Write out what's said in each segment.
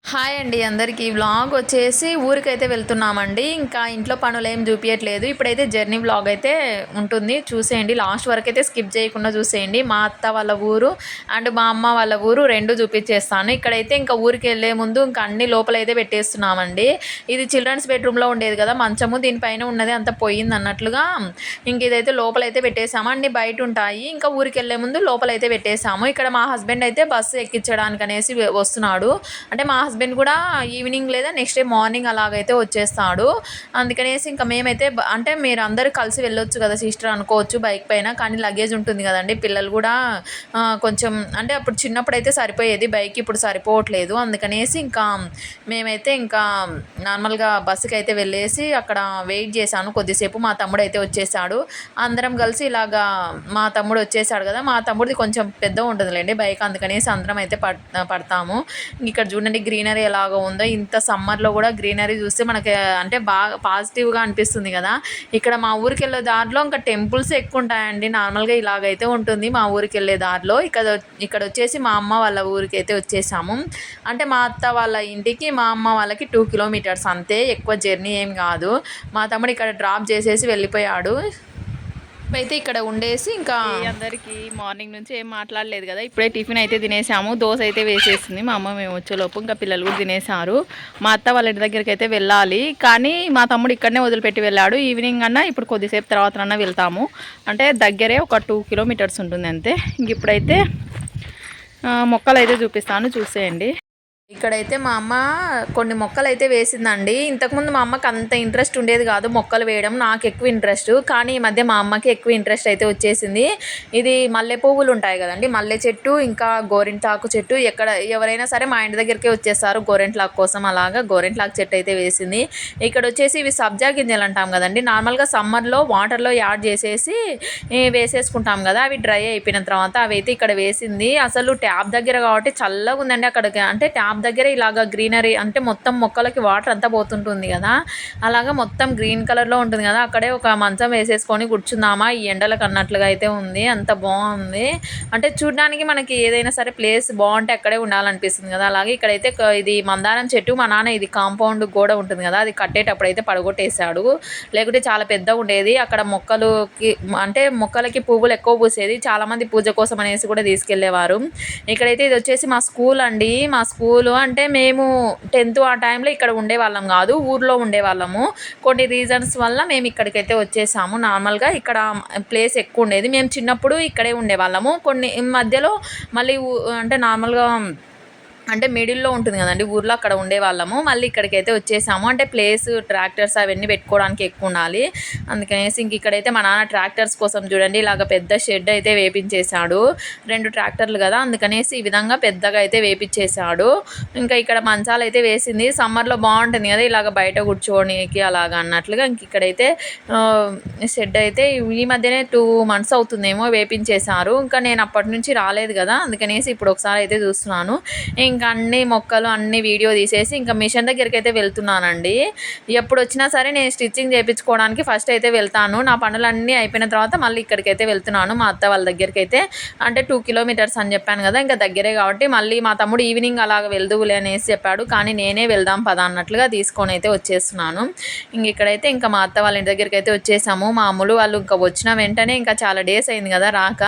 Hi అండి అందరికీ. Vlog వచ్చేసి ఊరికైతే వెళ్తున్నామండి. ఇంకా ఇంట్లో పనులేం చూపియట్లేదు. ఇప్పుడైతే జర్నీ వ్లాగ్ అయితే ఉంటుంది, చూసేయండి. లాస్ట్ వరకు అయితే స్కిప్ చేయకుండా చూసేయండి. మా అత్త వాళ్ళ ఊరు అండ్ మా అమ్మ వాళ్ళ ఊరు రెండు చూపించేస్తాను. ఇక్కడైతే ఇంకా ఊరికి వెళ్ళే ముందు ఇంకా అన్ని లోపలైతే పెట్టేస్తున్నామండి. ఇది చిల్డ్రన్స్ బెడ్రూమ్లో ఉండేది కదా మంచము, దీనిపైన ఉన్నది అంత పోయింది అన్నట్లుగా ఇంక ఇదైతే లోపలైతే పెట్టేసాము. అన్ని బయట ఉంటాయి. ఇంకా ఊరికి వెళ్ళే ముందు లోపలైతే పెట్టేసాము. ఇక్కడ మా హస్బెండ్ అయితే బస్సు ఎక్కించడానికి అనేసి వస్తున్నాడు. అంటే మా హస్బెండ్ కూడా ఈవినింగ్ లేదా నెక్స్ట్ డే మార్నింగ్ అలాగైతే వచ్చేస్తాడు. అందుకనేసి ఇంకా మేమైతే అంటే మీరు అందరూ కలిసి వెళ్ళొచ్చు కదా సిస్టర్ అనుకోవచ్చు బైక్ పైన, కానీ లగేజ్ ఉంటుంది కదండి. పిల్లలు కూడా కొంచెం అంటే అప్పుడు చిన్నప్పుడు అయితే సరిపోయేది బైక్, ఇప్పుడు సరిపోవట్లేదు. అందుకనేసి ఇంకా మేమైతే ఇంకా నార్మల్గా బస్సుకి అయితే వెళ్ళేసి అక్కడ వెయిట్ చేశాను కొద్దిసేపు. మా తమ్ముడు అయితే వచ్చేసాడు. అందరం కలిసి ఇలాగా మా తమ్ముడు వచ్చేసాడు కదా, మా తమ్ముడిది కొంచెం పెద్ద ఉంటుందిలేండి బైక్, అందుకనేసి అందరం అయితే పడతాము. ఇక్కడ చూడండి గ్రీనరీ ఎలాగో ఉందో. ఇంత సమ్మర్లో కూడా గ్రీనరీ చూస్తే మనకి అంటే బాగా పాజిటివ్గా అనిపిస్తుంది కదా. ఇక్కడ మా ఊరికి వెళ్ళే దారిలో ఇంకా టెంపుల్స్ ఎక్కువ ఉంటాయండి. నార్మల్గా ఇలాగైతే ఉంటుంది మా ఊరికి వెళ్ళే దారిలో. ఇక్కడ వచ్చేసి మా అమ్మ వాళ్ళ ఊరికి అయితే వచ్చేసాము. అంటే మా అత్త వాళ్ళ ఇంటికి మా అమ్మ వాళ్ళకి 2 కిలోమీటర్స్ అంతే, ఎక్కువ జర్నీ ఏం కాదు. మా తమ్ముడు ఇక్కడ డ్రాప్ చేసేసి వెళ్ళిపోయాడు. అయితే ఇక్కడ ఉండేసి ఇంకా అందరికీ మార్నింగ్ నుంచి ఏం మాట్లాడలేదు కదా. ఇప్పుడే టిఫిన్ అయితే తినేసాము. దోశ అయితే వేసేసింది మా అమ్మ మేము వచ్చేలోపు. ఇంకా పిల్లలు కూడా తినేసారు. మా అత్త వాళ్ళ ఇంటి దగ్గరికి అయితే వెళ్ళాలి, కానీ మా తమ్ముడు ఇక్కడనే వదిలిపెట్టి వెళ్ళాడు. ఈవినింగ్ అన్నా ఇప్పుడు కొద్దిసేపు తర్వాత వెళ్తాము. అంటే దగ్గరే ఒక 2 కిలోమీటర్స్ ఉంటుంది అంతే. ఇంక ఇప్పుడైతే మొక్కలు అయితే చూపిస్తాను, చూసేయండి. ఇక్కడైతే మా అమ్మ కొన్ని మొక్కలు అయితే వేసిందండి. ఇంతకుముందు మా అమ్మకి అంత ఇంట్రెస్ట్ ఉండేది కాదు మొక్కలు వేయడం, నాకు ఎక్కువ ఇంట్రెస్ట్. కానీ ఈ మధ్య మా అమ్మకి ఎక్కువ ఇంట్రెస్ట్ అయితే వచ్చేసింది. ఇది మల్లె పువ్వులు ఉంటాయి కదండి, మల్లె చెట్టు ఇంకా గోరింటాకు చెట్టు. ఎవరైనా సరే మా ఇంటి దగ్గరికే వచ్చేస్తారు గోరింటాకు కోసం. అలాగా గోరింటాకు చెట్టు అయితే వేసింది. ఇక్కడ వచ్చేసి ఇవి సబ్జా గింజలు అంటాం కదండి. నార్మల్గా సమ్మర్లో వాటర్లో యాడ్ చేసేసి వేసేసుకుంటాం కదా, అవి డ్రై అయిపోయిన తర్వాత అవి అయితే ఇక్కడ వేసింది. అసలు ట్యాప్ దగ్గర కాబట్టి చల్లగా ఉందండి అక్కడికి. అంటే ట్యాప్ దగ్గర ఇలాగ గ్రీనరీ అంటే మొత్తం మొక్కలకి వాటర్ అంతా పోతుంటుంది కదా, అలాగా మొత్తం గ్రీన్ కలర్లో ఉంటుంది కదా. అక్కడే ఒక మంచం వేసేసుకొని కూర్చుందామా ఈ ఎండలకు అన్నట్లుగా అయితే ఉంది. అంత బాగుంది. అంటే చూడడానికి మనకి ఏదైనా సరే ప్లేస్ బాగుంటే అక్కడే ఉండాలనిపిస్తుంది కదా. అలాగే ఇక్కడైతే ఇది మందారం చెట్టు. మా నాన్న ఇది కాంపౌండ్ గోడ ఉంటుంది కదా, అది కట్టేటప్పుడు అయితే పడగొట్టేశాడు. లేకుంటే చాలా పెద్దగా ఉండేది. అక్కడ మొక్కలకి పువ్వులు ఎక్కువ పూసేది. చాలామంది పూజ కోసం అనేసి కూడా తీసుకెళ్లేవారు. ఇక్కడైతే ఇది వచ్చేసి మా స్కూల్ అండి. మా స్కూల్ అంటే మేము 10th ఆ టైంలో ఇక్కడ ఉండేవాళ్ళం కాదు, ఊర్లో ఉండేవాళ్ళము. కొన్ని రీజన్స్ వల్ల మేము ఇక్కడికైతే వచ్చేసాము. నార్మల్గా ఇక్కడ ప్లేస్ ఎక్కువ ఉండేది, మేము చిన్నప్పుడు ఇక్కడే ఉండేవాళ్ళము. కొన్ని మధ్యలో మళ్ళీ అంటే నార్మల్గా అంటే మిడిల్లో ఉంటుంది కదండి ఊర్లో, అక్కడ ఉండేవాళ్ళము. మళ్ళీ ఇక్కడికైతే వచ్చేసాము. అంటే ప్లేస్ ట్రాక్టర్స్ అవన్నీ పెట్టుకోవడానికి ఎక్కువ ఉండాలి. అందుకనేసి ఇంక ఇక్కడైతే మా నాన్న ట్రాక్టర్స్ కోసం చూడండి ఇలాగ పెద్ద షెడ్ అయితే వేపించేశాడు. 2 ట్రాక్టర్లు కదా, అందుకనేసి ఈ విధంగా పెద్దగా అయితే వేపించేశాడు. ఇంకా ఇక్కడ మంచాలు అయితే వేసింది. సమ్మర్లో బాగుంటుంది కదా ఇలాగ బయట కూర్చోనికి అలాగ అన్నట్లుగా. ఇంక ఇక్కడైతే షెడ్ అయితే ఈ మధ్యనే 2 months అవుతుందేమో వేపించేశారు. ఇంకా నేను అప్పటి నుంచి రాలేదు కదా, అందుకనేసి ఇప్పుడు ఒకసారి అయితే చూస్తున్నాను. ఇంకా అన్ని మొక్కలు అన్ని వీడియో తీసేసి ఇంకా మిషన్ దగ్గరికి అయితే వెళ్తున్నానండి. ఎప్పుడు వచ్చినా సరే నేను స్టిచ్చింగ్ చేయించుకోవడానికి ఫస్ట్ అయితే వెళ్తాను. నా పనులన్నీ అయిపోయిన తర్వాత మళ్ళీ ఇక్కడికైతే వెళ్తున్నాను మా అత్త వాళ్ళ దగ్గరికి అయితే. అంటే 2 కిలోమీటర్స్ అని చెప్పాను కదా, ఇంకా దగ్గరే కాబట్టి మళ్ళీ మా తమ్ముడు ఈవినింగ్ అలాగ వెళ్దువులే అనేసి చెప్పాడు. కానీ నేనే వెళ్దాం పద అన్నట్లుగా తీసుకొని అయితే వచ్చేస్తున్నాను. ఇంక ఇక్కడైతే ఇంకా మా అత్త వాళ్ళ ఇంటి దగ్గరికి అయితే వచ్చేసాము. మా అమ్ములు వాళ్ళు ఇంకా వచ్చిన వెంటనే ఇంకా చాలా డేస్ అయింది కదా రాక.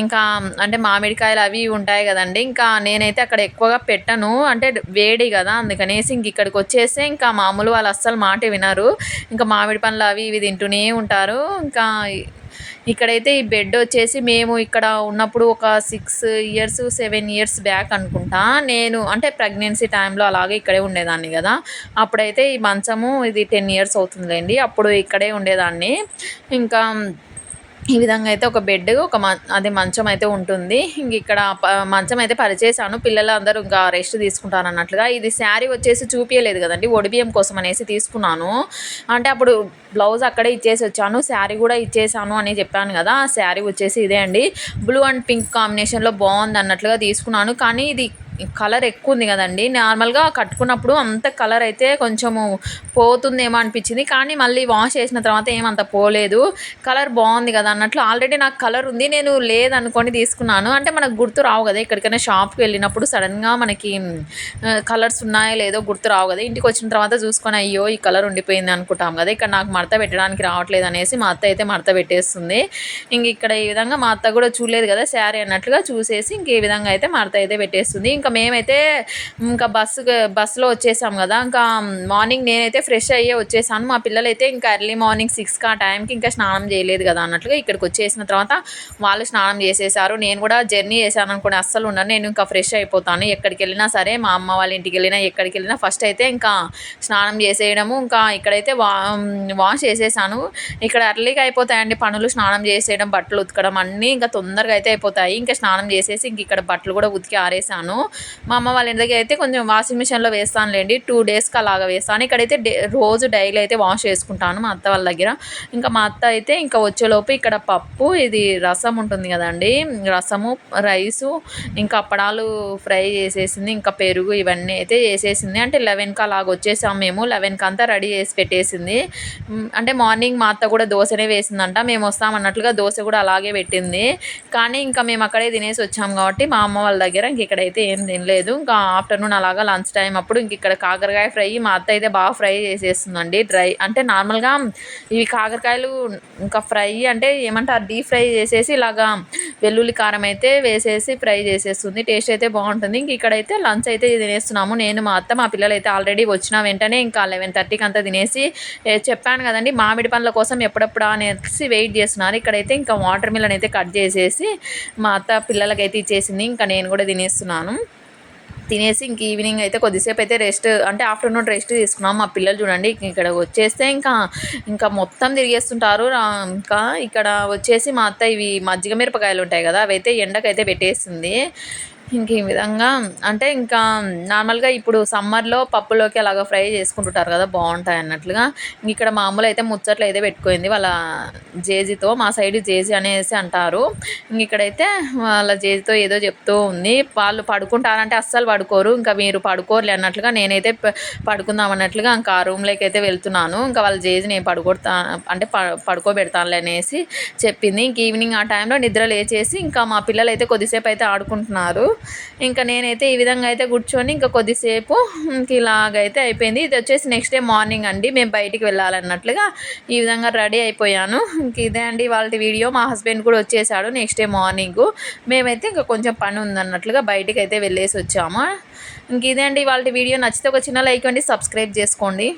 ఇంకా అంటే మామిడికాయలు అవి ఉంటాయి కదండి, ఇంకా నేనైతే అక్కడ ఎక్కువగా పెట్టను, అంటే వేడి కదా. అందుకనేసి ఇంక ఇక్కడికి వచ్చేస్తే ఇంకా మామూలు వాళ్ళు అస్సలు మాట వినరు. ఇంకా మామిడి పండ్లు అవి ఇవి తింటూనే ఉంటారు. ఇంకా ఇక్కడైతే ఈ బెడ్ వచ్చేసి మేము ఇక్కడ ఉన్నప్పుడు ఒక 6 years 7 years బ్యాక్ అనుకుంటా, నేను అంటే ప్రెగ్నెన్సీ టైంలో అలాగే ఇక్కడే ఉండేదాన్ని కదా. అప్పుడైతే ఈ మంచము ఇది 10 years అవుతుందిలేండి, అప్పుడు ఇక్కడే ఉండేదాన్ని. ఇంకా ఈ విధంగా అయితే ఒక బెడ్ అదే మంచం అయితే ఉంటుంది. ఇంక ఇక్కడ మంచం అయితే పరిచేసాను. పిల్లలు అందరూ ఇంకా రెస్ట్ తీసుకుంటాను అన్నట్లుగా. ఇది శారీ వచ్చేసి చూపించలేదు కదండి, ఒడిబియ్యం కోసం అనేసి తీసుకున్నాను. అంటే అప్పుడు బ్లౌజ్ అక్కడే ఇచ్చేసి వచ్చాను, శారీ కూడా ఇచ్చేసాను అని చెప్పాను కదా. ఆ శారీ వచ్చేసి ఇదే అండి, బ్లూ అండ్ పింక్ కాంబినేషన్లో బాగుంది అన్నట్లుగా తీసుకున్నాను. కానీ ఇది కలర్ ఎక్కువ ఉంది కదండి, నార్మల్గా కట్టుకున్నప్పుడు అంత కలర్ అయితే కొంచెము పోతుందేమో అనిపించింది, కానీ మళ్ళీ వాష్ చేసిన తర్వాత ఏమంత పోలేదు. కలర్ బాగుంది కదా అన్నట్లు, ఆల్రెడీ నాకు కలర్ ఉంది, నేను లేదనుకొని తీసుకున్నాను. అంటే మనకు గుర్తు రావు కదా, ఎక్కడికైనా షాప్కి వెళ్ళినప్పుడు సడన్గా మనకి కలర్స్ ఉన్నాయో లేదో గుర్తు రావు కదా. ఇంటికి వచ్చిన తర్వాత చూసుకొని అయ్యో ఈ కలర్ ఉండిపోయింది అనుకుంటాం కదా. ఇక్కడ నాకు మడత పెట్టడానికి రావట్లేదు అనేసి మా అత్త అయితే మడత పెట్టేస్తుంది. ఇంక ఇక్కడ ఈ విధంగా మా అత్త కూడా చూడలేదు కదా శారీ అన్నట్లుగా చూసేసి ఇంక ఈ విధంగా అయితే మడత అయితే పెట్టేస్తుంది. ఇంకా మేమైతే ఇంకా బస్సులో వచ్చేసాం కదా. ఇంకా మార్నింగ్ నేనైతే ఫ్రెష్ అయ్యే వచ్చేసాను. మా పిల్లలైతే ఇంకా ఎర్లీ మార్నింగ్ 6కి ఆ టైంకి ఇంకా స్నానం చేయలేదు కదా అన్నట్లుగా ఇక్కడికి వచ్చేసిన తర్వాత వాళ్ళు స్నానం చేసేసారు. నేను కూడా జర్నీ చేశాను అనుకోండి అస్సలు ఉన్నాను, నేను ఇంకా ఫ్రెష్ అయిపోతాను. ఎక్కడికి వెళ్ళినా సరే, మా అమ్మ వాళ్ళ ఇంటికి వెళ్ళినా ఎక్కడికి వెళ్ళినా ఫస్ట్ అయితే ఇంకా స్నానం చేసేయడము. ఇంకా ఇక్కడైతే వాష్ చేసేసాను. ఇక్కడ ఎర్లీగా అయిపోతాయండి పనులు, స్నానం చేసేయడం, బట్టలు ఉతకడం అన్నీ ఇంకా తొందరగా అయితే అయిపోతాయి. ఇంకా స్నానం చేసేసి ఇంక ఇక్కడ బట్టలు కూడా ఉతికి ఆరేసాను. మా అమ్మ వాళ్ళ ఇంటి దగ్గర అయితే కొంచెం వాషింగ్ మిషన్లో వేస్తానులేండి, 2 డేస్కి అలాగా వేస్తాను. ఇక్కడైతే రోజు డైలీ అయితే వాష్ చేసుకుంటాను మా అత్త వాళ్ళ దగ్గర. ఇంకా మా అత్త అయితే ఇంకా వచ్చేలోపు ఇక్కడ పప్పు, ఇది రసం ఉంటుంది కదండి, రసము, రైసు, ఇంకా అప్పడాలు ఫ్రై చేసేసింది, ఇంకా పెరుగు ఇవన్నీ అయితే చేసేసింది. అంటే 11కి అలాగ వచ్చేసాము మేము. 11కి అంతా రెడీ చేసి పెట్టేసింది. అంటే మార్నింగ్ మా అత్త కూడా దోశనే వేసిందంట, మేము వస్తామన్నట్లుగా దోశ కూడా అలాగే పెట్టింది. కానీ ఇంకా మేము అక్కడే తినేసి వచ్చాము కాబట్టి మా అమ్మ వాళ్ళ దగ్గర ఇంక ఇక్కడైతే ఏం తినలేదు. ఇంకా ఆఫ్టర్నూన్ అలాగా లంచ్ టైం అప్పుడు ఇంక ఇక్కడ కాకరకాయ ఫ్రై మా అత్త అయితే బాగా ఫ్రై చేసేస్తుందండి. డ్రై అంటే నార్మల్గా ఇవి కాకరకాయలు ఇంకా ఫ్రై అంటే ఏమంటారు, డీప్ ఫ్రై చేసేసి ఇలాగా వెల్లుల్లి కారం అయితే వేసేసి ఫ్రై చేసేస్తుంది. టేస్ట్ అయితే బాగుంటుంది. ఇంక ఇక్కడైతే లంచ్ అయితే తినేస్తున్నాము నేను, మా అత్త, మా పిల్లలు అయితే ఆల్రెడీ వచ్చిన వెంటనే ఇంకా 11:30కి అంతా తినేసి చెప్పాను కదండి మామిడి పండ్ల కోసం ఎప్పుడప్పుడు అనేసి వెయిట్ చేస్తున్నారు. ఇక్కడైతే ఇంకా వాటర్ మిలన్ అయితే కట్ చేసేసి మా అత్త పిల్లలకైతే ఇచ్చేసింది. ఇంకా నేను కూడా తినేస్తున్నాను. తినేసి ఇంక ఈవినింగ్ అయితే కొద్దిసేపు అయితే రెస్ట్, అంటే ఆఫ్టర్నూన్ రెస్ట్ తీసుకున్నాం. మా పిల్లలు చూడండి ఇక్కడ వచ్చేస్తే ఇంకా మొత్తం తిరిగేస్తుంటారు. ఇంకా ఇక్కడ వచ్చేసి మా అత్త ఇవి మజ్జిగ మిరపకాయలు ఉంటాయి కదా, అవైతే ఎండకైతే పెట్టేసింది. ఇంక ఈ విధంగా అంటే ఇంకా నార్మల్గా ఇప్పుడు సమ్మర్లో పప్పులోకి అలాగ ఫ్రై చేసుకుంటుంటారు కదా, బాగుంటాయి అన్నట్లుగా. ఇక్కడ మామూలు అయితే ముచ్చట్లు అయితే పెట్టుకుంది వాళ్ళ జేజీతో, మా సైడ్ జేజీ అనేసి అంటారు. ఇక్కడైతే వాళ్ళ జేజీతో ఏదో చెప్తూ ఉంది. వాళ్ళు పడుకుంటారంటే అస్సలు పడుకోరు, ఇంకా మీరు పడుకోరులే అన్నట్లుగా నేనైతే పడుకుందాం అన్నట్లుగా ఇంకా ఆ రూమ్లోకి అయితే వెళ్తున్నాను. ఇంకా వాళ్ళ జేజీ నేను అంటే పడుకోబెడతానులే అనేసి చెప్పింది. ఇంక ఈవినింగ్ ఆ టైంలో నిద్ర లేచేసి ఇంకా మా పిల్లలు అయితే కొద్దిసేపు అయితే ఆడుకుంటున్నారు. ఇంకా నేనైతే ఈ విధంగా అయితే కూర్చొని ఇంకా కొద్దిసేపు ఇంక ఇలాగైతే అయిపోయింది. ఇది వచ్చేసి నెక్స్ట్ డే మార్నింగ్ అండి, మేము బయటికి వెళ్ళాలన్నట్లుగా ఈ విధంగా రెడీ అయిపోయాను. ఇంక ఇదే అండి వాళ్ళ వీడియో. మా హస్బెండ్ కూడా వచ్చేసాడు నెక్స్ట్ డే మార్నింగ్. మేమైతే ఇంకా కొంచెం పని ఉందన్నట్లుగా బయటికి అయితే వెళ్ళేసి వచ్చాము. ఇంక ఇదే అండి వాళ్ళ వీడియో. నచ్చితే ఒక చిన్న లైక్ అండి, సబ్స్క్రైబ్ చేసుకోండి.